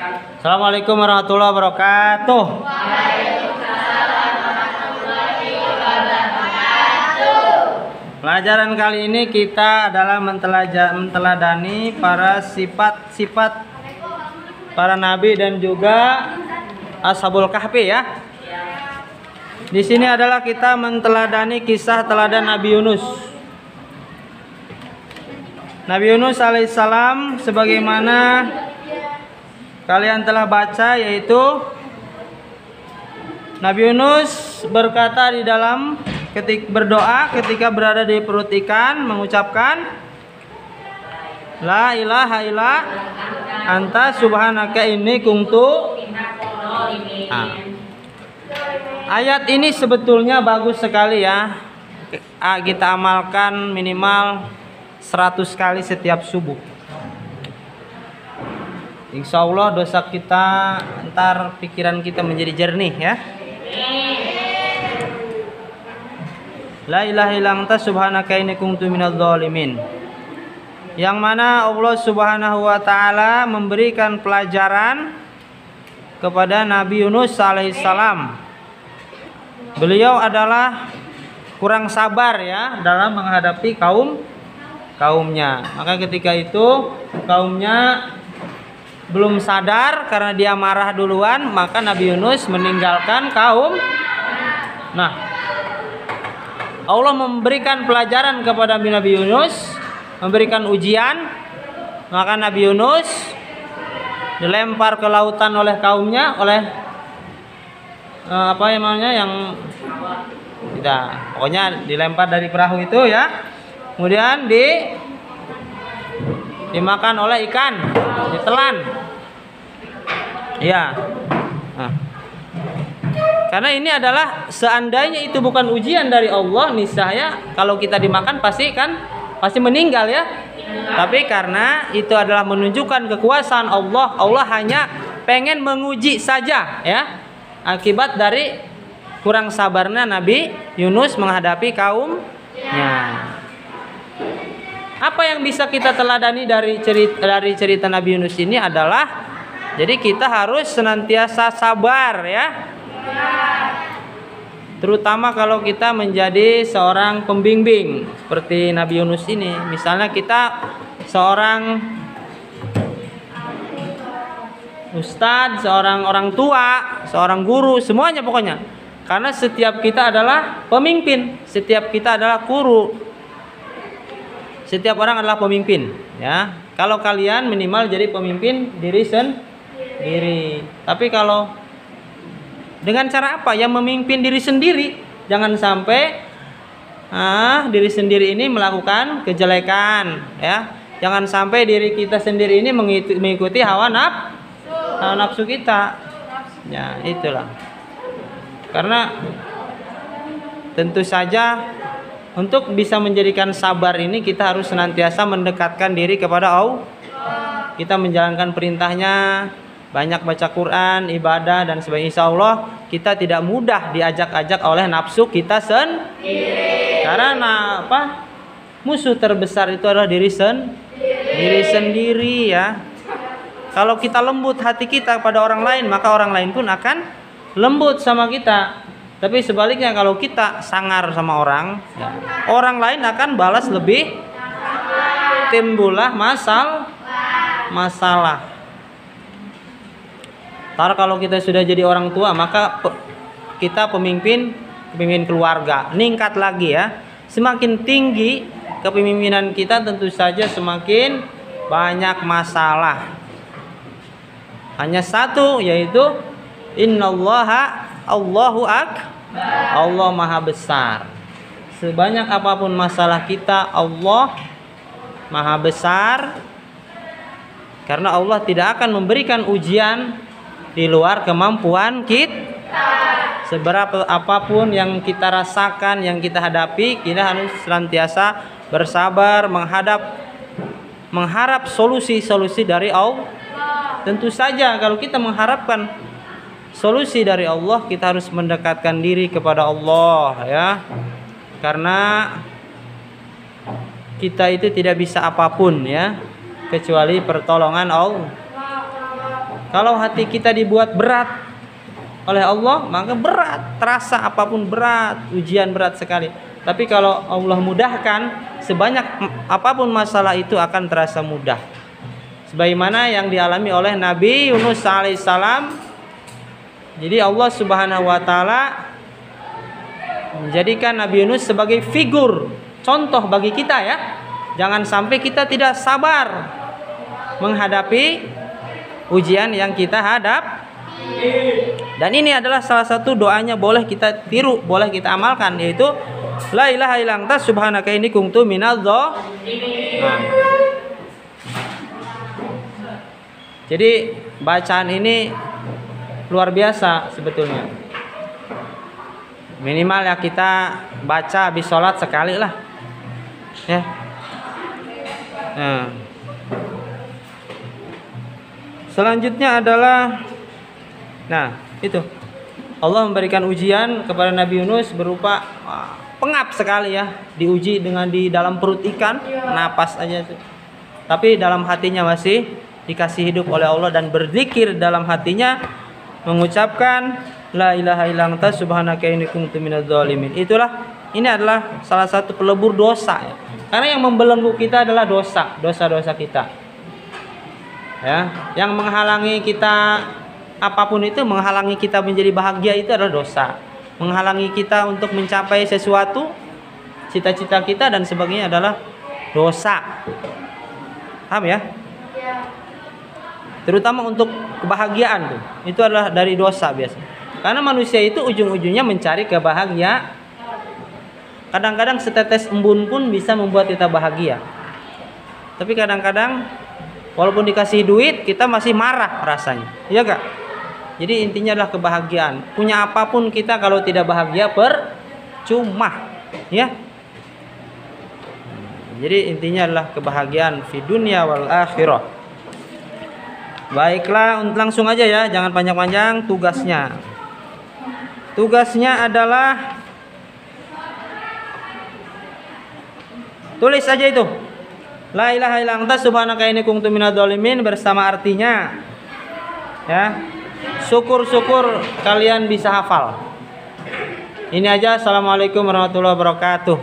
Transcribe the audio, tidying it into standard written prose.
Assalamualaikum warahmatullahi wabarakatuh. Pelajaran kali ini kita adalah menteladani para sifat-sifat para nabi dan juga Ashabul Kahfi ya. Di sini adalah kita menteladani kisah teladan Nabi Yunus. Nabi Yunus alaihissalam sebagaimana kalian telah baca, yaitu Nabi Yunus berkata di dalam berdoa ketika berada di perut ikan, mengucapkan La ilaha illa anta subhanaka inni kuntu. Ayat ini sebetulnya bagus sekali ya. Kita amalkan minimal 100 kali setiap subuh. Insya Allah dosa kita, ntar pikiran kita menjadi jernih ya. La ilaha illa anta subhanaka inni kuntu minadz zalimin. Yang mana Allah Subhanahu wa taala memberikan pelajaran kepada Nabi Yunus alaihissalam. Beliau adalah kurang sabar ya dalam menghadapi kaumnya. Maka ketika itu kaumnya belum sadar karena dia marah duluan, maka Nabi Yunus meninggalkan kaum. Nah, Allah memberikan pelajaran kepada Nabi Yunus, memberikan ujian. Maka Nabi Yunus dilempar ke lautan oleh kaumnya, oleh apa namanya yang tidak, pokoknya dilempar dari perahu itu ya. Kemudian dimakan oleh ikan, ditelan. Ya. Nah. Karena ini adalah seandainya itu bukan ujian dari Allah, niscaya kalau kita dimakan pasti meninggal ya. Tapi karena itu adalah menunjukkan kekuasaan Allah, Allah hanya pengen menguji saja ya. Akibat dari kurang sabarnya Nabi Yunus menghadapi kaumnya. Apa yang bisa kita teladani dari cerita Nabi Yunus ini adalah, jadi kita harus senantiasa sabar ya. Terutama kalau kita menjadi seorang pembimbing seperti Nabi Yunus ini. Misalnya kita seorang ustadz, seorang orang tua, seorang guru, semuanya pokoknya. Karena setiap kita adalah pemimpin, setiap kita adalah guru. Setiap orang adalah pemimpin, ya. Kalau kalian minimal jadi pemimpin diri sendiri. Tapi kalau dengan cara apa? Yang memimpin diri sendiri. Jangan sampai diri sendiri ini melakukan kejelekan, ya. Jangan sampai diri kita sendiri ini mengikuti hawa nafsu kita. Ya, itulah. Karena tentu saja untuk bisa menjadikan sabar ini kita harus senantiasa mendekatkan diri kepada Allah. Kita menjalankan perintahnya, banyak baca Quran, ibadah dan sebagainya. Insya Allah kita tidak mudah diajak-ajak oleh nafsu kita sendiri. Karena apa? Musuh terbesar itu adalah diri sendiri ya. Kalau kita lembut hati kita pada orang lain, maka orang lain pun akan lembut sama kita. Tapi sebaliknya kalau kita sangar sama orang, ya, orang lain akan balas lebih, timbullah masalah. Ntar kalau kita sudah jadi orang tua, maka kita pemimpin keluarga, meningkat lagi ya. Semakin tinggi kepemimpinan kita, tentu saja semakin banyak masalah. Hanya satu, yaitu Allahu akbar, Allah maha besar. Sebanyak apapun masalah kita, Allah maha besar. Karena Allah tidak akan memberikan ujian di luar kemampuan kita. Seberapa apapun yang kita rasakan, yang kita hadapi, kita harus senantiasa bersabar, mengharap solusi-solusi dari Allah. Tentu saja kalau kita mengharapkan solusi dari Allah, kita harus mendekatkan diri kepada Allah ya. Karena kita itu tidak bisa apapun ya kecuali pertolongan Allah. Kalau hati kita dibuat berat oleh Allah, maka berat, terasa apapun berat, ujian berat sekali. Tapi kalau Allah mudahkan, sebanyak apapun masalah itu akan terasa mudah. Sebagaimana yang dialami oleh Nabi Yunus alaihissalam. Jadi Allah Subhanahu wa taala menjadikan Nabi Yunus sebagai figur, contoh bagi kita ya. Jangan sampai kita tidak sabar menghadapi ujian yang kita hadap. Dan ini adalah salah satu doanya, boleh kita tiru, boleh kita amalkan, yaitu la ilaha illa anta subhanaka inni kuntu minadz dzalimin. Jadi bacaan ini luar biasa sebetulnya. Minimal ya kita baca habis sholat sekali lah ya. Selanjutnya adalah, nah itu Allah memberikan ujian kepada Nabi Yunus berupa pengap sekali ya, diuji dengan di dalam perut ikan, napas aja tuh. Tapi dalam hatinya masih dikasih hidup oleh Allah dan berzikir dalam hatinya, mengucapkan la ilaha illa anta subhanaka inni kuntu minadz dzalimin. Ini adalah salah satu pelebur dosa ya. Karena yang membelenggu kita adalah dosa-dosa kita. Ya, yang menghalangi kita apapun itu, menghalangi kita menjadi bahagia itu adalah dosa. Menghalangi kita untuk mencapai sesuatu, cita-cita kita dan sebagainya adalah dosa. Paham ya? Terutama untuk kebahagiaan tuh, itu adalah dari dosa biasa. Karena manusia itu ujung-ujungnya mencari kebahagiaan. Kadang-kadang setetes embun pun bisa membuat kita bahagia. Tapi kadang-kadang walaupun dikasih duit kita masih marah rasanya, iya gak? Jadi intinya adalah kebahagiaan. Punya apapun kita kalau tidak bahagia percuma, ya. Jadi intinya adalah kebahagiaan fi dunya wal akhirah. Baiklah, langsung aja ya, jangan panjang-panjang tugasnya. Tugasnya adalah tulis aja itu. La ilaha illa anta subhanaka inni kuntu minadz dzalimin bersama artinya. Ya. Syukur-syukur kalian bisa hafal. Ini aja. Assalamualaikum warahmatullahi wabarakatuh.